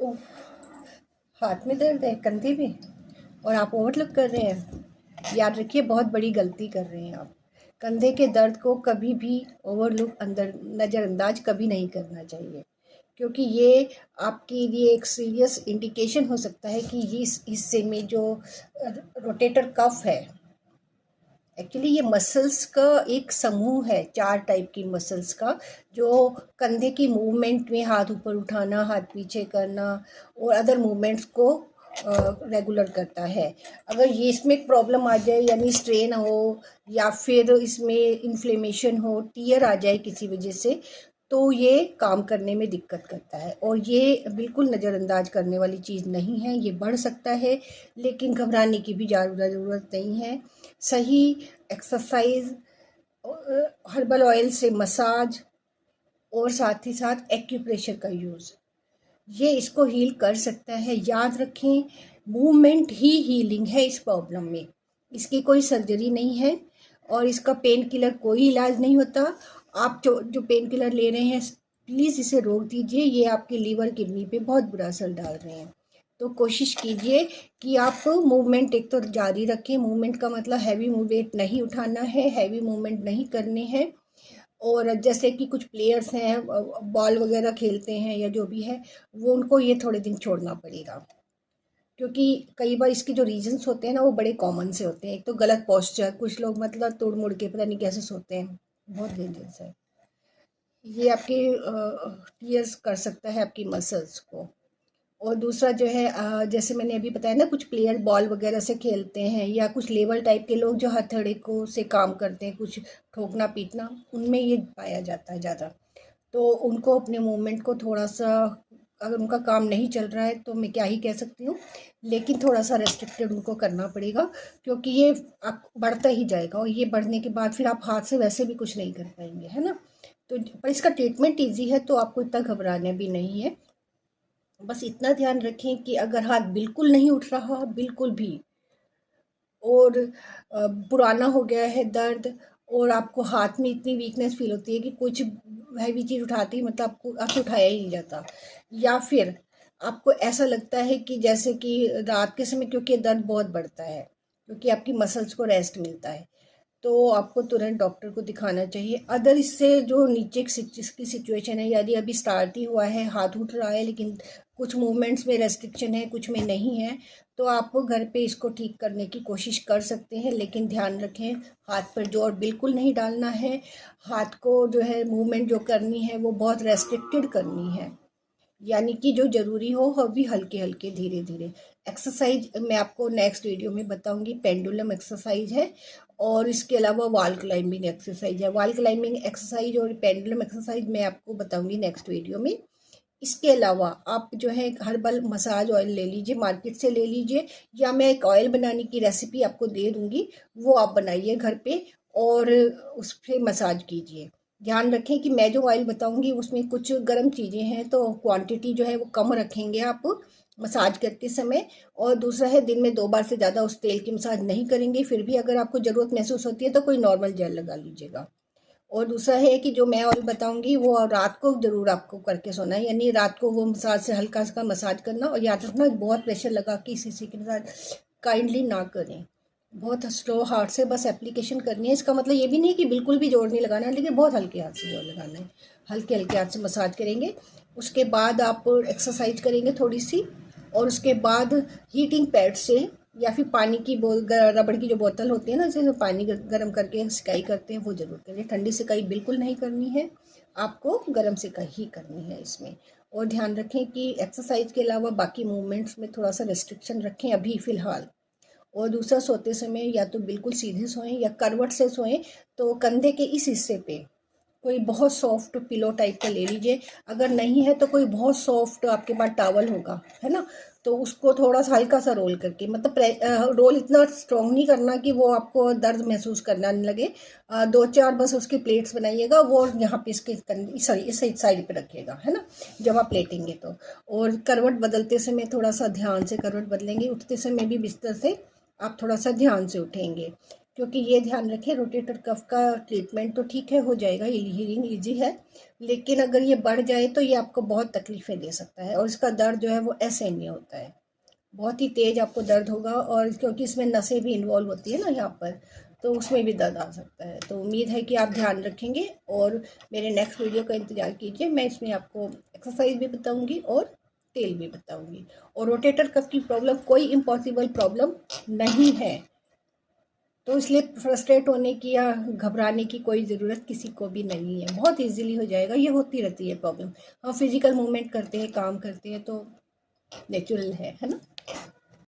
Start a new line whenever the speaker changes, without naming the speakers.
उफ, हाथ में दर्द है, कंधे में, और आप ओवरलुक कर रहे हैं। याद रखिए, बहुत बड़ी गलती कर रहे हैं आप। कंधे के दर्द को कभी भी ओवरलुक, अंदर नज़रअंदाज कभी नहीं करना चाहिए, क्योंकि ये आपके लिए एक सीरियस इंडिकेशन हो सकता है कि इस हिस्से में जो रोटेटर कफ है, एक्चुअली ये मसल्स का एक समूह है, 4 टाइप की मसल्स का, जो कंधे की मूवमेंट में हाथ ऊपर उठाना, हाथ पीछे करना और अदर मूवमेंट्स को रेगुलर करता है। अगर ये इसमें प्रॉब्लम आ जाए, यानी स्ट्रेन हो या फिर इसमें इन्फ्लेमेशन हो, टीयर आ जाए किसी वजह से, तो ये काम करने में दिक्कत करता है। और ये बिल्कुल नज़रअंदाज करने वाली चीज़ नहीं है, ये बढ़ सकता है, लेकिन घबराने की भी ज़रूरत नहीं है। सही एक्सरसाइज, हर्बल ऑयल से मसाज और साथ ही साथ एक्यूप्रेशर का यूज़, ये इसको हील कर सकता है। याद रखें, मूवमेंट ही हीलिंग है इस प्रॉब्लम में, इसकी कोई सर्जरी नहीं है और इसका पेन किलर कोई इलाज नहीं होता। आप जो पेन किलर ले रहे हैं, प्लीज़ इसे रोक दीजिए, ये आपके लीवर किडनी पे बहुत बुरा असर डाल रहे हैं। तो कोशिश कीजिए कि आप मूवमेंट एक तो जारी रखें। मूवमेंट का मतलब हैवी वेट नहीं उठाना है, हैवी मूवमेंट नहीं करने हैं। और जैसे कि कुछ प्लेयर्स हैं, बॉल वगैरह खेलते हैं या जो भी है, वो उनको ये थोड़े दिन छोड़ना पड़ेगा, क्योंकि कई बार इसके जो रीजंस होते हैं ना, वो बड़े कॉमन से होते हैं। एक तो गलत पोस्चर, कुछ लोग मतलब तोड़ मुड़ के पता नहीं कैसे सोते हैं, बहुत डेंजरस है ये। आपके टीयर्स कर सकता है आपकी मसल्स को। और दूसरा जो है, जैसे मैंने अभी बताया ना, कुछ प्लेयर बॉल वगैरह से खेलते हैं, या कुछ लेवल टाइप के लोग जो हथौड़े को से काम करते हैं, कुछ ठोकना पीटना, उनमें ये पाया जाता है ज़्यादा। तो उनको अपने मूवमेंट को थोड़ा सा, अगर उनका काम नहीं चल रहा है तो मैं क्या ही कह सकती हूँ, लेकिन थोड़ा सा रेस्ट्रिक्टेड उनको करना पड़ेगा, क्योंकि ये आप बढ़ता ही जाएगा और ये बढ़ने के बाद फिर आप हाथ से वैसे भी कुछ नहीं कर पाएंगे, है ना। तो पर इसका ट्रीटमेंट ईजी है, तो आपको इतना घबराना भी नहीं है। बस इतना ध्यान रखें कि अगर हाथ बिल्कुल नहीं उठ रहा, बिल्कुल भी, और पुराना हो गया है दर्द, और आपको हाथ में इतनी वीकनेस फील होती है कि कुछ हैवी चीज़ उठाती ही मतलब आपसे उठाया ही नहीं जाता, या फिर आपको ऐसा लगता है कि जैसे कि रात के समय, क्योंकि दर्द बहुत बढ़ता है, क्योंकि आपकी मसल्स को रेस्ट मिलता है, तो आपको तुरंत डॉक्टर को दिखाना चाहिए। अदर इससे जो नीचे की सिचुएशन है, यदि अभी स्टार्ट ही हुआ है, हाथ उठ रहा है लेकिन कुछ मूवमेंट्स में रेस्ट्रिक्शन है, कुछ में नहीं है, तो आप घर पे इसको ठीक करने की कोशिश कर सकते हैं। लेकिन ध्यान रखें, हाथ पर जोर बिल्कुल नहीं डालना है। हाथ को जो है मूवमेंट जो करनी है वो बहुत रेस्ट्रिक्टेड करनी है, यानी कि जो ज़रूरी हो वो भी हल्के हल्के धीरे धीरे। एक्सरसाइज मैं आपको नेक्स्ट वीडियो में बताऊंगी। पेंडुलम एक्सरसाइज है, और इसके अलावा वॉल क्लाइंबिंग एक्सरसाइज है। वॉल क्लाइंबिंग एक्सरसाइज और पेंडुलम एक्सरसाइज मैं आपको बताऊंगी नेक्स्ट वीडियो में। इसके अलावा आप जो है हर्बल मसाज ऑयल ले लीजिए, मार्केट से ले लीजिए, या मैं एक ऑयल बनाने की रेसिपी आपको दे दूंगी, वो आप बनाइए घर पे और उस पर मसाज कीजिए। ध्यान रखें कि मैं जो ऑयल बताऊंगी उसमें कुछ गर्म चीज़ें हैं, तो क्वांटिटी जो है वो कम रखेंगे आप मसाज करते समय। और दूसरा है, दिन में 2 बार से ज़्यादा उस तेल की मसाज नहीं करेंगे। फिर भी अगर आपको ज़रूरत महसूस होती है तो कोई नॉर्मल जेल लगा लीजिएगा। और दूसरा है कि जो मैं ऑयल बताऊंगी वो रात को ज़रूर आपको करके सोना है, यानी रात को वो मसाज से हल्का सा मसाज करना। और याद रखना, बहुत प्रेशर लगा के किसी के साथ काइंडली ना करें, बहुत स्लो हार्ट से बस एप्लीकेशन करनी है। इसका मतलब ये भी नहीं कि बिल्कुल भी जोर नहीं लगाना है, लेकिन बहुत हल्के हाथ से जोर लगाना है, हल्के हल्के हाथ से मसाज करेंगे। उसके बाद आप एक्सरसाइज करेंगे थोड़ी सी, और उसके बाद हीटिंग पैड से, या फिर पानी की रबड़ की जो बोतल होती है ना, जिसमें पानी गर्म करके सिकाई करते हैं, वो ज़रूर करें। ठंडी सिकाई बिल्कुल नहीं करनी है, आपको गर्म सिकाई ही करनी है इसमें। और ध्यान रखें कि एक्सरसाइज के अलावा बाकी मूवमेंट्स में थोड़ा सा रेस्ट्रिक्शन रखें अभी फ़िलहाल। और दूसरा, सोते समय या तो बिल्कुल सीधे सोएं या करवट से सोएं, तो कंधे के इस हिस्से पे कोई बहुत सॉफ्ट पिलो टाइप का ले लीजिए। अगर नहीं है तो कोई बहुत सॉफ्ट आपके पास टॉवल होगा, है ना, तो उसको थोड़ा सा हल्का सा रोल करके, मतलब रोल इतना स्ट्रॉन्ग नहीं करना कि वो आपको दर्द महसूस करना नहीं लगे। 2-4 बस उसकी प्लेट्स बनाइएगा, वो यहाँ पे इसके सॉरी इस साइड पे रखिएगा, है ना, जब आप लेटेंगे तो। और करवट बदलते समय थोड़ा सा ध्यान से करवट बदलेंगे, उठते समय भी बिस्तर से आप थोड़ा सा ध्यान से उठेंगे, क्योंकि ये ध्यान रखें, रोटेटर कफ का ट्रीटमेंट तो ठीक है, हो जाएगा, हीलिंग ईजी है, लेकिन अगर ये बढ़ जाए तो ये आपको बहुत तकलीफ़ें दे सकता है। और इसका दर्द जो है वो ऐसे नहीं होता है, बहुत ही तेज़ आपको दर्द होगा, और क्योंकि इसमें नसें भी इन्वॉल्व होती है ना यहाँ पर, तो उसमें भी दर्द आ सकता है। तो उम्मीद है कि आप ध्यान रखेंगे और मेरे नेक्स्ट वीडियो का इंतज़ार कीजिए। मैं इसमें आपको एक्सरसाइज भी बताऊँगी और तेल भी बताऊँगी। और रोटेटर कफ की प्रॉब्लम कोई इम्पॉसिबल प्रॉब्लम नहीं है, तो इसलिए फ्रस्ट्रेट होने की या घबराने की कोई ज़रूरत किसी को भी नहीं है, बहुत ईज़िली हो जाएगा। ये होती रहती है प्रॉब्लम, हम फिज़िकल मूवमेंट करते हैं, काम करते हैं, तो नेचुरल है ना।